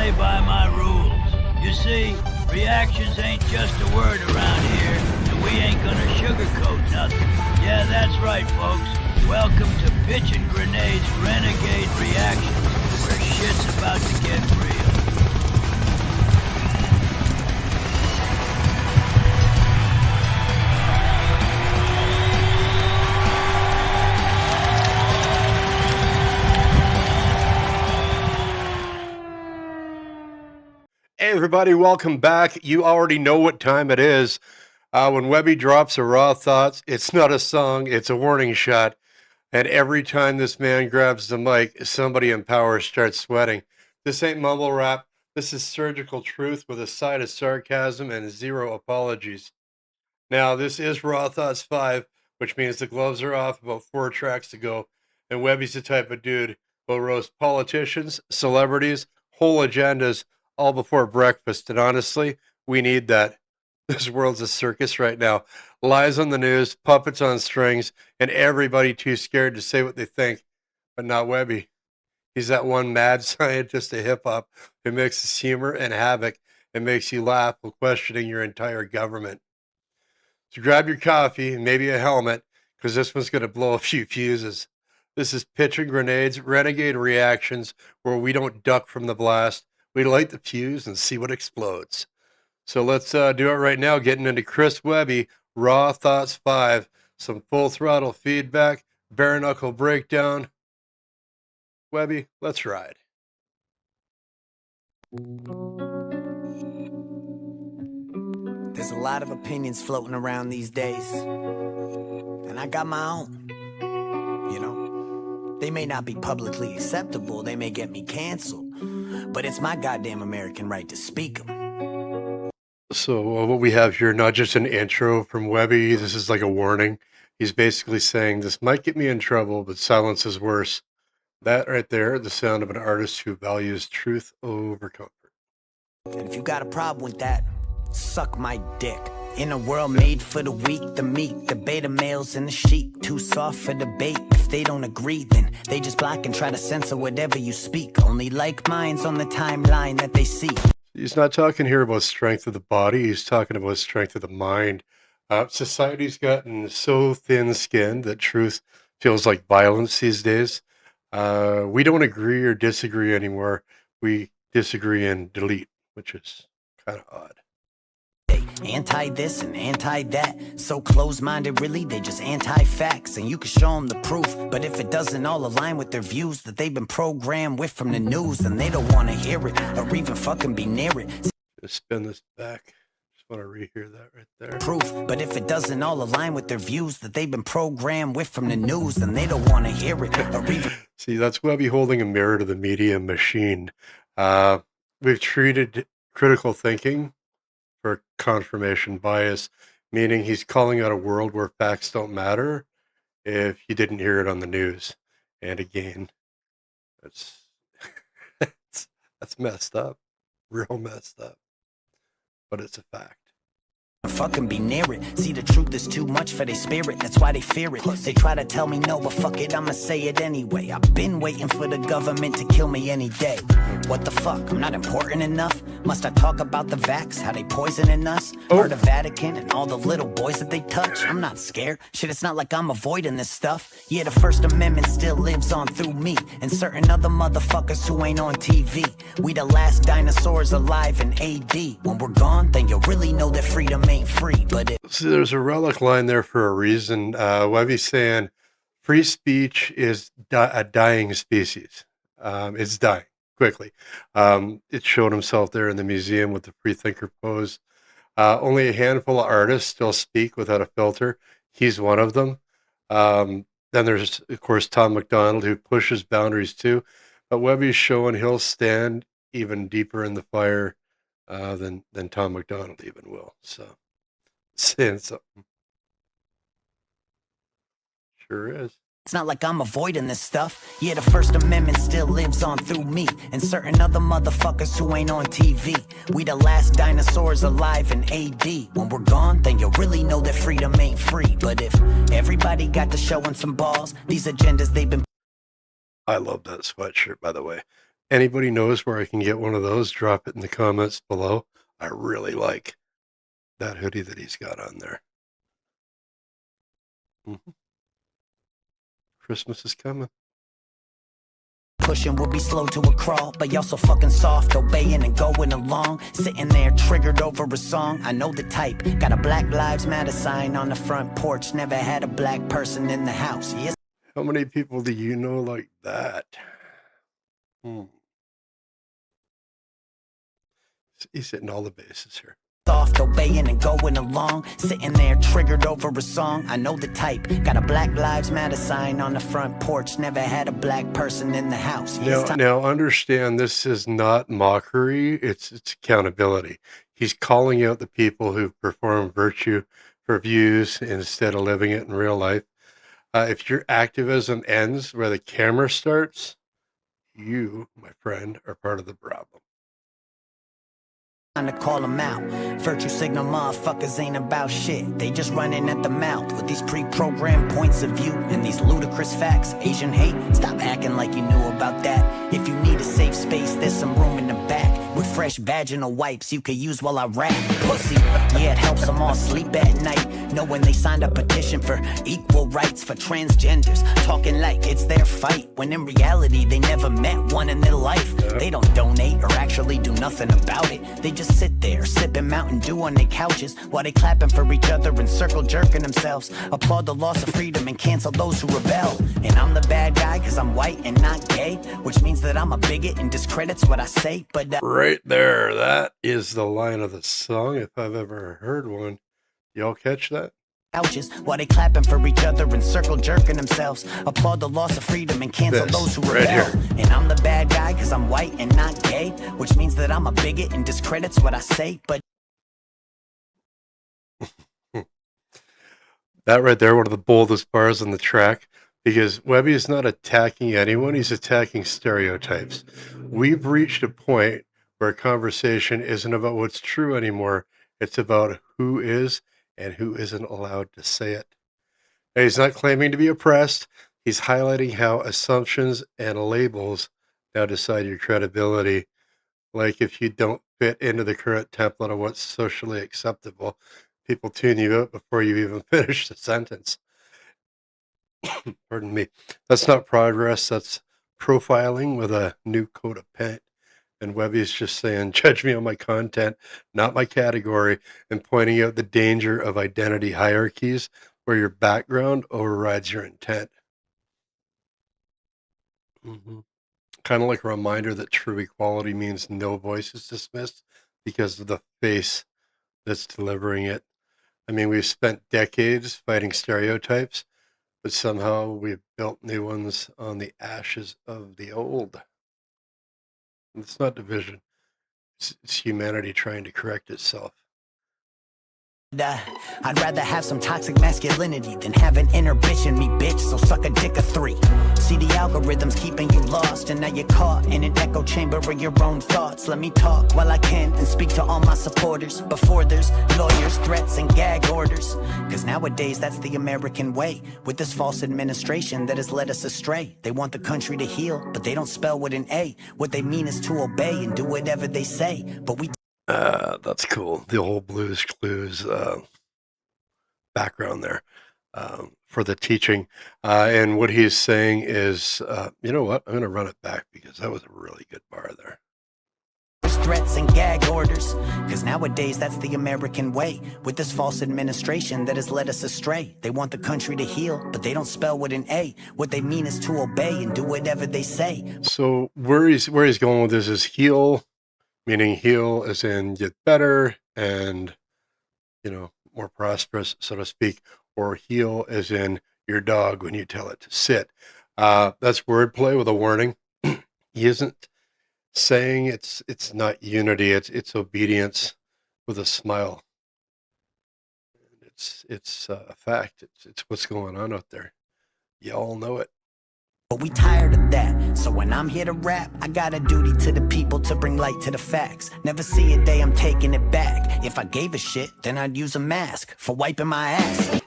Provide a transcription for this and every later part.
play by my rules. You see, reactions ain't just a word around here, and we ain't gonna sugarcoat nothing. Yeah, that's right, folks. Welcome to Pitchin Grenades Renegade Reactions, where shit's about to get real. Hey everybody, welcome back. You already know what time it is. When Webby drops a Raw Thoughts, it's not a song, it's a warning shot. And every time this man grabs the mic, somebody in power starts sweating. This ain't mumble rap. This is surgical truth with a side of sarcasm and zero apologies. Now, this is Raw Thoughts 5, which means the gloves are off, about 4 tracks to go. And Webby's the type of dude who'll roast politicians, celebrities, whole agendas, all before breakfast. And honestly, we need that. This world's a circus right now. Lies on the news, puppets on strings, and everybody too scared to say what they think. But not Webby. He's that one mad scientist of hip-hop who mixes humor and havoc and makes you laugh while questioning your entire government. So grab your coffee and maybe a helmet, because this one's going to blow a few fuses. This is Pitchin Grenades Renegade Reactions, where we don't duck from the blast. We light the fuse and see what explodes. So let's do it right now, getting into Chris Webby, Raw Thoughts 5, some full throttle feedback, bare knuckle breakdown. Webby, let's ride. There's a lot of opinions floating around these days, and I got my own. You know, they may not be publicly acceptable, they may get me canceled, but it's my goddamn American right to speak them. So what we have here, not just an intro from Webby, this is like a warning. He's basically saying this might get me in trouble, but silence is worse. That right there, the sound of an artist who values truth over comfort. And if you got a problem with that, suck my dick. In a world made for the weak, the meek, the beta males and the sheep, too soft for debate. If they don't agree, then they just block and try to censor whatever you speak. Only like minds on the timeline that they see. He's not talking here about strength of the body. He's talking about strength of the mind. Society's gotten so thin-skinned that truth feels like violence these days. We don't agree or disagree anymore. We disagree and delete, which is kind of odd. Anti this and anti that, so close-minded really, they just anti-facts. And you can show them the proof, but if it doesn't all align with their views that they've been programmed with from the news, then they don't want to hear it or even fucking be near it. Just spin this back. Just want to rehear that right there. Proof, but if it doesn't all align with their views that they've been programmed with from the news, then they don't want to hear it or even... See, that's Webby holding a mirror to the media machine. We've treated critical thinking for confirmation bias, meaning he's calling out a world where facts don't matter if you didn't hear it on the news. And again, that's that's messed up, real messed up, but it's a fact. Fucking be near it. See, the truth is too much for their spirit, that's why they fear it. They try to tell me no, but fuck it, I'ma say it anyway. I've been waiting for the government to kill me any day. What the fuck, I'm not important enough? Must I talk about the vax, how they poisoning us? Or the Vatican and all the little boys that they touch? I'm not scared, shit, it's not like I'm avoiding this stuff. Yeah, the First Amendment still lives on through me and certain other motherfuckers who ain't on TV. We the last dinosaurs alive in AD. When we're gone, then you'll really know that freedom ain't free. But See, there's a relic line there for a reason. Webby's saying free speech is a dying species. It's dying quickly. It showed himself there in the museum with the freethinker pose. Only a handful of artists still speak without a filter. He's one of them. Then there's, of course, Tom MacDonald, who pushes boundaries too. But Webby's showing he'll stand even deeper in the fire than Tom MacDonald even will. So, saying something. Sure is. It's not like I'm avoiding this stuff. Yeah, the First Amendment still lives on through me and certain other motherfuckers who ain't on TV. We the last dinosaurs alive in AD. When we're gone, then you'll really know that freedom ain't free. But if everybody got to showing some balls, these agendas they've been... I love that sweatshirt, by the way. anybody knows where I can get one of those, drop it in the comments below. I really like that hoodie that he's got on there. Christmas is coming. Pushing will be slow to a crawl, but y'all so fucking soft, obeying and going along. Sitting there triggered over a song. I know the type. Got a Black Lives Matter sign on the front porch. Never had a black person in the house. Yes. How many people do you know like that? He's hitting all the bases here. Soft, obeying and going along. Sitting there triggered over a song. I know the type. Got a Black Lives Matter sign on the front porch. Never had a black person in the house. Now understand, this is not mockery. It's accountability. He's calling out the people who perform virtue for views instead of living it in real life. If your activism ends where the camera starts, you, my friend, are part of the problem. To call them out. Virtue signal motherfuckers ain't about shit. They just running at the mouth with these pre-programmed points of view and these ludicrous facts. Asian hate, stop acting like you knew about that. If you need a safe space, there's some room in the back with fresh vaginal wipes you could use while I rap. Pussy, yeah, it helps them all sleep at night, knowing they signed a petition for equal rights for transgenders, talking like it's their fight, when in reality they never met one in their life. They don't donate or actually do nothing about it. They just sit there sipping Mountain Dew on their couches while they clapping for each other and circle jerking themselves. Applaud the loss of freedom and cancel those who rebel. And I'm the bad guy cause I'm white and not gay, which means that I'm a bigot and discredits what I say. But right there, that is the line of the song if I've ever heard one. Y'all catch that? Couches while they clapping for each other and circle jerking themselves. Applaud the loss of freedom and cancel those who rebel. Right, and I'm the bad guy cause I'm white and not gay, which means that I'm a bigot and discredits what I say. But that right there, one of the boldest bars on the track, because Webby is not attacking anyone, he's attacking stereotypes. We've reached a point where conversation isn't about what's true anymore, it's about who is and who isn't allowed to say it. Now, he's not claiming to be oppressed. He's highlighting how assumptions and labels now decide your credibility. Like if you don't fit into the current template of what's socially acceptable, people tune you out before you even finish the sentence. Pardon me. That's not progress. That's profiling with a new coat of paint. And Webby's just saying, judge me on my content, not my category, and pointing out the danger of identity hierarchies where your background overrides your intent. Kind of like a reminder that true equality means no voice is dismissed because of the face that's delivering it. I mean, we've spent decades fighting stereotypes, but somehow we've built new ones on the ashes of the old. It's not division. It's humanity trying to correct itself. I'd rather have some toxic masculinity than have an inner bitch in me, bitch, so suck a dick of 3. See, the algorithm's keeping you lost, and now you're caught in an echo chamber of your own thoughts. Let me talk while I can and speak to all my supporters before there's lawyers, threats, and gag orders. Cause nowadays that's the American way, with this false administration that has led us astray. They want the country to heal, but they don't spell with an A. What they mean is to obey and do whatever they say, but we... That's cool. The whole Blues Clues background there for the teaching. And what he's saying is, you know what? I'm going to run it back because that was a really good bar there. Threats and gag orders, because nowadays that's the American way, with this false administration that has led us astray. They want the country to heal, but they don't spell with an A. What they mean is to obey and do whatever they say. So where he's going with this is heal, meaning heal as in get better and, you know, more prosperous, so to speak, or heal as in your dog when you tell it to sit. That's wordplay with a warning. He isn't saying it's not unity, it's obedience with a smile. It's a fact. It's what's going on out there. Y'all know it. But we tired of that, so when I'm here to rap, I got a duty to the people to bring light to the facts. Never see a day I'm taking it back. If I gave a shit, then I'd use a mask for wiping my ass.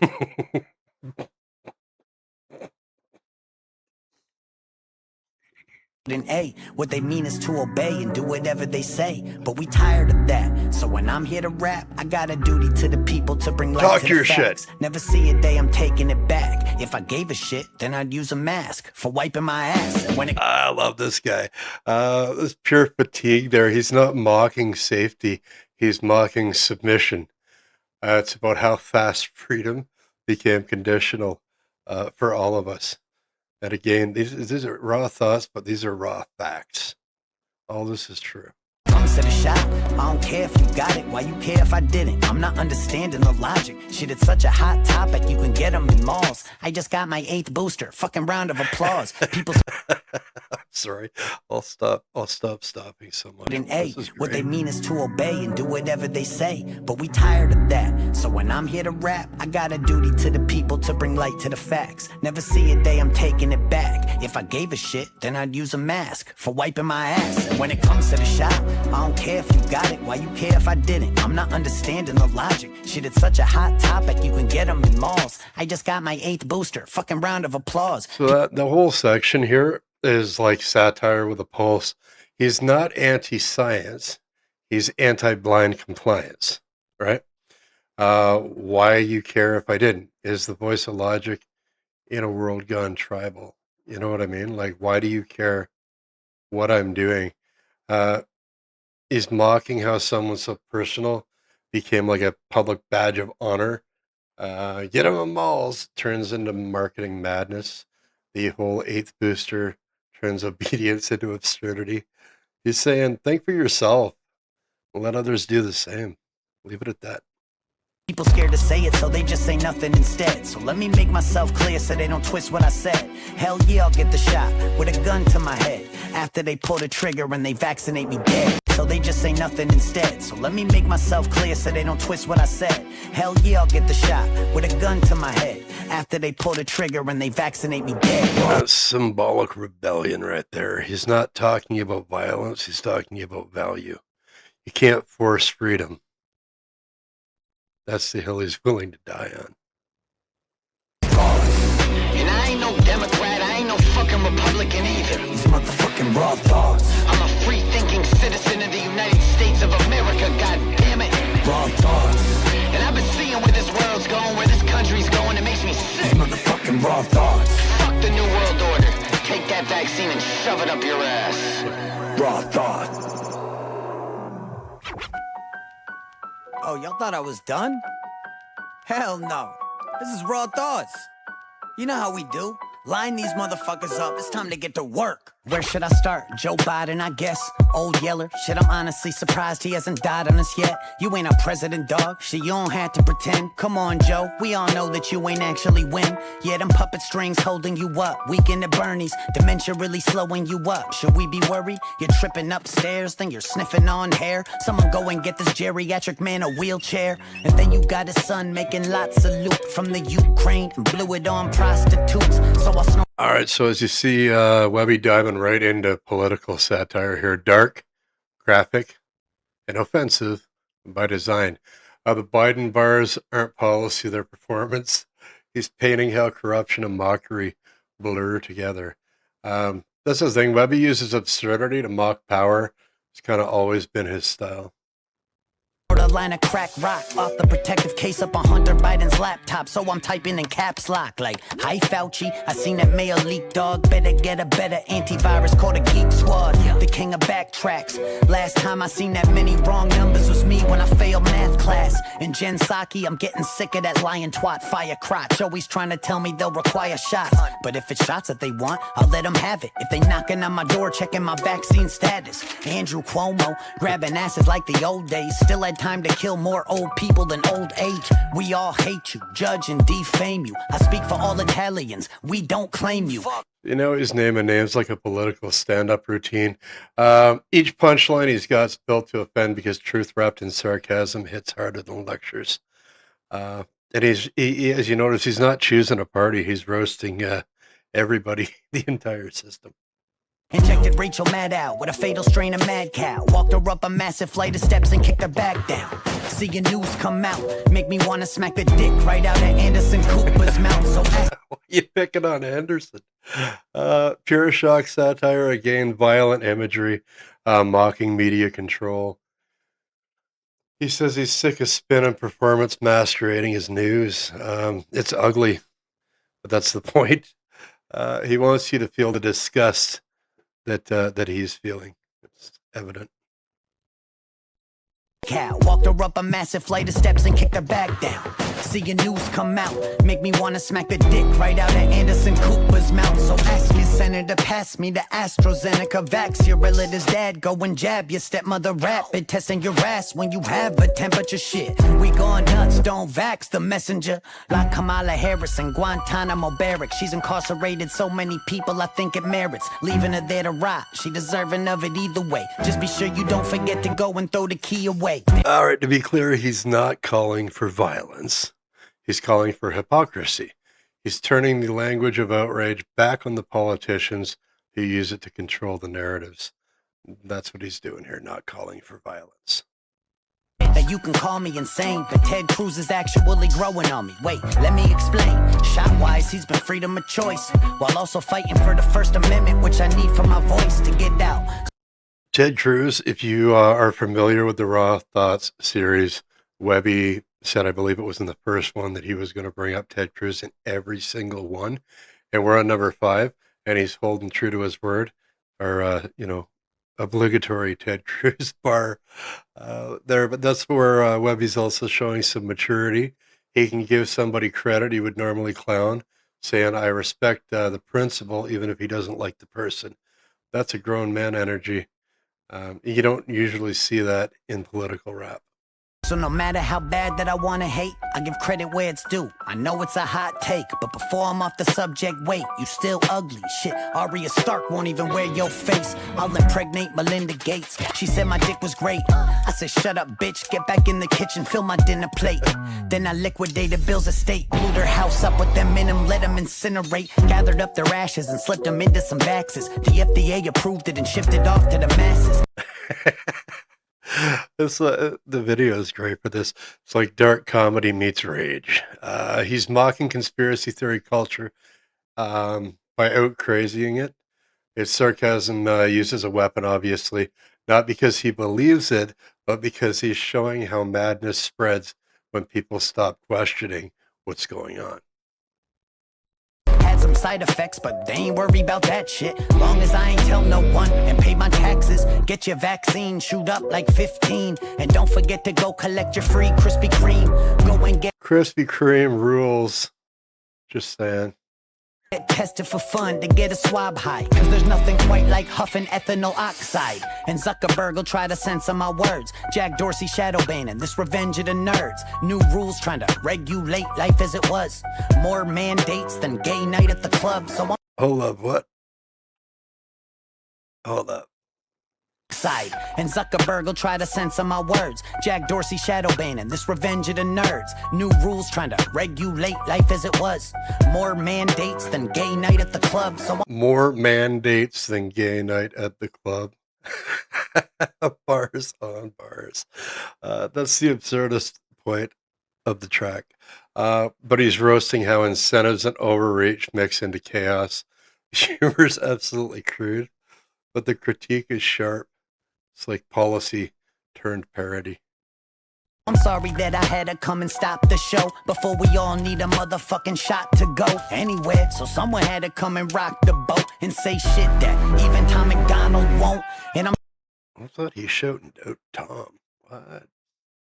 in A. What they mean is to obey and do whatever they say. But we tired of that. So when I'm here to rap, I got a duty to the people to bring light Talk to your the facts. shit. Never see a day I'm taking it back. If I gave a shit, then I'd use a mask for wiping my ass. And when it I love this guy. This pure fatigue there. He's not mocking safety. He's mocking submission. It's about how fast freedom became conditional for all of us. And again, these are raw thoughts, but these are raw facts. All this is true. comes to the shop, I don't care if you got it. Why you care if I didn't? I'm not understanding the logic. Shit, it's such a hot topic, you can get them in malls. I just got my 8th booster. Fucking round of applause. People Sorry, I'll stop stopping so much. in A, what they mean is to obey and do whatever they say. But we tired of that. So when I'm here to rap, I got a duty to the people to bring light to the facts. Never see a day I'm taking it back. If I gave a shit, then I'd use a mask for wiping my ass. And when it comes to the shop, I don't care if you got it. Why you care if I didn't? I'm not understanding the logic. Shit, it's such a hot topic, you can get them in malls. I just got my 8th booster. Fucking round of applause. So that the whole section here is like satire with a pulse. He's not anti-science. He's anti-blind compliance, right? Why you care if I didn't is the voice of logic in a world gone tribal. You know what I mean? Like, why do you care what I'm doing? He's mocking how someone so personal became like a public badge of honor. Get him in malls turns into marketing madness. The whole 8th booster turns obedience into absurdity. He's saying, think for yourself. Let others do the same. Leave it at that. People scared to say it, so they just say nothing instead. So let me make myself clear so they don't twist what I said. Hell yeah, I'll get the shot with a gun to my head after they pull the trigger and they vaccinate me dead. So they just say nothing instead. So let me make myself clear so they don't twist what I said. Hell yeah, I'll get the shot with a gun to my head after they pull the trigger and they vaccinate me dead. That's symbolic rebellion right there. He's not talking about violence. He's talking about value. You can't force freedom. That's the hill he's willing to die on. And I ain't no Democrat, I ain't no fucking Republican either. These motherfucking raw thoughts. I'm a free-thinking citizen of the United States of America, god damn it. Raw thoughts. And I've been seeing where this world's going, where this country's going, it makes me sick. These motherfucking raw thoughts. Fuck the new world order. Take that vaccine and shove it up your ass. Raw thoughts. Oh, y'all thought I was done? Hell no. This is Raw Thoughts. You know how we do. Line these motherfuckers up. It's time to get to work. Where should I start? Joe Biden, I guess. Old Yeller. Shit, I'm honestly surprised he hasn't died on us yet. You ain't a president, dog. Shit, you don't have to pretend. Come on, Joe. We all know that you ain't actually win. Yeah, them puppet strings holding you up. Weekend at Bernie's. Dementia really slowing you up. Should we be worried? You're tripping upstairs, then you're sniffing on hair. Someone go and get this geriatric man a wheelchair. And then you got his son making lots of loot from the Ukraine and blew it on prostitutes. So I'll snort. All right, so as you see, Webby diving right into political satire here. Dark, graphic, and offensive by design. The Biden bars aren't policy, they're performance. He's painting how corruption and mockery blur together. That's the thing. Webby uses absurdity to mock power. It's kind of always been his style. A line of crack rock off the protective case up on Hunter Biden's laptop. So I'm typing in caps lock like, hi Fauci, I seen that mail leak, dog. Better get a better antivirus called a Geek Squad. The king of backtracks. Last time I seen that many wrong numbers was me when I failed math class. And Jen Psaki, I'm getting sick of that lion twat fire crotch. Always trying to tell me they'll require shots. But if it's shots that they want, I'll let them have it. If they knocking on my door checking my vaccine status. Andrew Cuomo grabbing asses like the old days. Still had time to kill more old people than old age. We all hate you, judge and defame you. I speak for all Italians, we don't claim you. You know, his name and name's like a political stand-up routine. Each punchline he's got is built to offend because truth wrapped in sarcasm hits harder than lectures. And he, as you notice, he's not choosing a party. He's roasting everybody, the entire system. Injected Rachel Maddow with a fatal strain of mad cow. Walked her up a massive flight of steps and kicked her back down. Seeing news come out, make me want to smack the dick right out of Anderson Cooper's mouth. So you picking on Anderson? Pure shock satire, again, violent imagery, mocking media control. He says he's sick of spin and performance masquerading as news. It's ugly, but that's the point. He wants you to feel the disgust that he's feeling. It's evident. Cow walked her up a massive flight of steps and kicked her back down. Seeing news come out, make me wanna smack the dick right out of Anderson Cooper's mouth. So ask your senator, pass me the AstraZeneca vax. Your relative's dad, go and jab your stepmother rapid, testing your ass when you have a temperature. Shit, we going nuts, don't vax the messenger. Like Kamala Harris in Guantanamo barracks. She's incarcerated so many people, I think it merits leaving her there to rot. She deserving of it either way. Just be sure you don't forget to go and throw the key away. All right, to be clear, he's not calling for violence. He's calling for hypocrisy. He's turning the language of outrage back on the politicians who use it to control the narratives. That's what he's doing here, not calling for violence. That you can call me insane, but Ted Cruz is actually growing on me. Wait, let me explain. Shot-wise, he's been freedom of choice, while also fighting for the First Amendment, which I need for my voice to get out. Ted Cruz, if you are familiar with the Raw Thoughts series, Webby said, I believe it was in the first one, that he was going to bring up Ted Cruz in every single one. And we're on number 5, and he's holding true to his word. Our, obligatory Ted Cruz bar there. But that's where Webby's also showing some maturity. He can give somebody credit he would normally clown, saying, I respect the principle, even if he doesn't like the person. That's a grown man energy. You don't usually see that in political rap. So no matter how bad that I want to hate, I give credit where it's due. I know it's a hot take, but before I'm off the subject, wait, you still ugly. Shit, Arya Stark won't even wear your face. I'll impregnate Melinda Gates. She said my dick was great. I said, shut up, bitch, get back in the kitchen, fill my dinner plate. Then I liquidated Bill's estate, blew their house up with them in them, let them incinerate. Gathered up their ashes and slipped them into some vaxes. The FDA approved it and shipped it off to the masses. The video is great for this. It's like dark comedy meets rage. He's mocking conspiracy theory culture by out crazying it. It's sarcasm used as a weapon, obviously, not because he believes it, but because he's showing how madness spreads when people stop questioning what's going on. Some side effects, but they ain't worry about that shit. Long as I ain't tell no one and pay my taxes. Get your vaccine, shoot up like 15. And don't forget to go collect your free Krispy Kreme. Go and get Krispy Kreme rules. Just saying. Get tested for fun to get a swab high. Cause there's nothing quite like huffing ethanol oxide. And Zuckerberg will try to censor my words. Jack Dorsey shadow banning, this revenge of the nerds. New rules trying to regulate life as it was. More mandates than gay night at the club. So hold up, what? Hold up. Side. And Zuckerberg will try to censor my words. Jack Dorsey shadow banning, this revenge of the nerds. New rules trying to regulate life as it was. More mandates than gay night at the club. So more mandates than gay night at the club. Bars on bars. That's the absurdist point of the track. But he's roasting how incentives and overreach mix into chaos. Humor's absolutely crude, but the critique is sharp. It's like policy turned parody. I'm sorry that I had to come and stop the show before we all need a motherfucking shot to go anywhere. So someone had to come and rock the boat and say shit that even Tom McDonald won't. And I thought he shouting out Tom. What?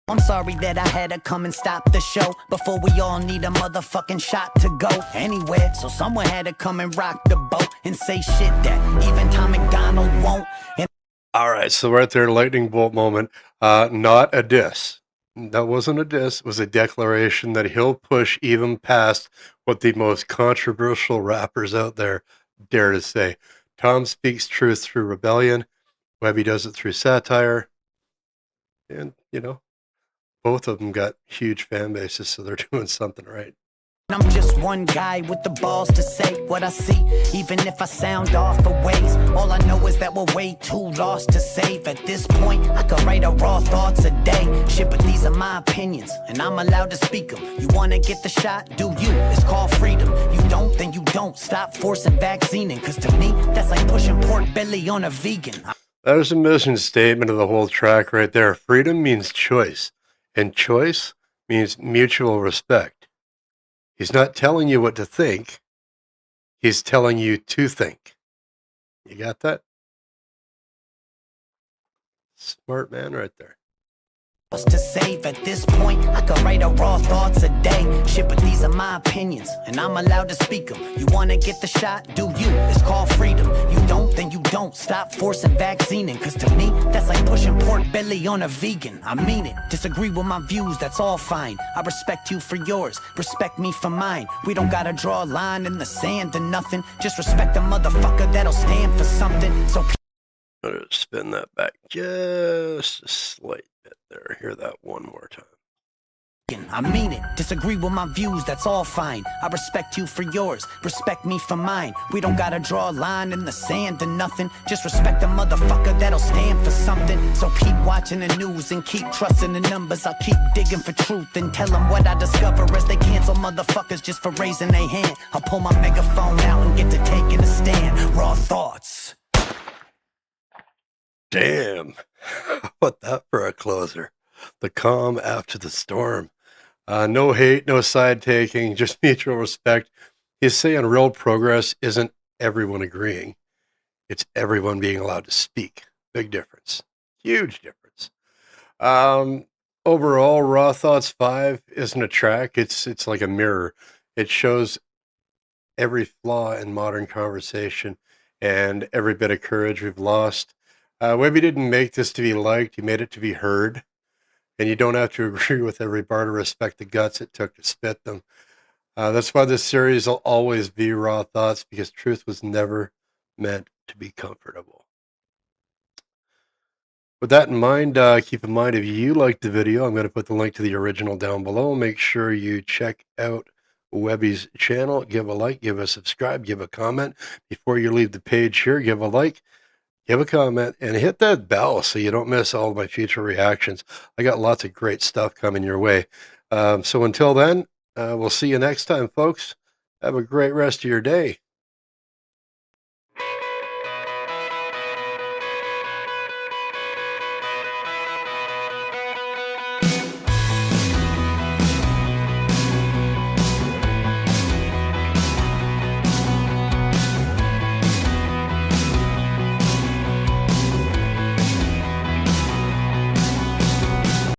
I'm sorry that I had to come and stop the show before we all need a motherfucking shot to go anywhere. So someone had to come and rock the boat and say shit that even Tom McDonald won't. And all right, so right there, lightning bolt moment. Not a diss. That wasn't a diss. It was a declaration that he'll push even past what the most controversial rappers out there dare to say. Tom speaks truth through rebellion. Webby does it through satire. And, both of them got huge fan bases, so they're doing something right. I'm just one guy with the balls to say what I see, even if I sound off a ways. All I know is that we're way too lost to save. At this point, I could write a raw thoughts a day. Shit, but these are my opinions, and I'm allowed to speak them. You wanna get the shot? Do you? It's called freedom. You don't, then you don't. Stop forcing vaccining, cause to me, that's like pushing pork belly on a vegan. That was a mission statement of the whole track right there. Freedom means choice, and choice means mutual respect. He's not telling you what to think. He's telling you to think. You got that? Smart man right there. To save at this point, I could write a raw thoughts a day. Shit, but these are my opinions, and I'm allowed to speak them. You wanna get the shot? Do you? It's called freedom. You don't, then you don't. Stop forcing vaccining, cause to me, that's like pushing pork belly on a vegan. I mean it. Disagree with my views, that's all fine. I respect you for yours, respect me for mine. We don't gotta draw a line in the sand or nothing. Just respect a motherfucker that'll stand for something. So I'm gonna spin that back just a slight bit there. Hear that one more time. I mean it. Disagree with my views, that's all fine. I respect you for yours, respect me for mine. We don't gotta draw a line in the sand or nothing. Just respect a motherfucker that'll stand for something. So keep watching the news and keep trusting the numbers. I'll keep digging for truth and tell them what I discover as they cancel motherfuckers just for raising their hand. I'll pull my megaphone out and get to taking a stand. Raw thoughts. Damn. What that for a closer? The calm after the storm. No hate, no side taking, just mutual respect. He's saying real progress isn't everyone agreeing. It's everyone being allowed to speak. Big difference. Huge difference. Overall, Raw Thoughts V isn't a track. It's like a mirror. It shows every flaw in modern conversation and every bit of courage we've lost. Webby didn't make this to be liked. He made it to be heard. And you don't have to agree with every bar to respect the guts it took to spit them. That's why this series will always be Raw Thoughts, because truth was never meant to be comfortable. With that in mind, keep in mind, if you liked the video, I'm going to put the link to the original down below. Make sure you check out Webby's channel. Give a like, give a subscribe, give a comment. Before you leave the page here, give a like, give a comment, and hit that bell so you don't miss all of my future reactions. I got lots of great stuff coming your way. So until then, we'll see you next time, folks. Have a great rest of your day.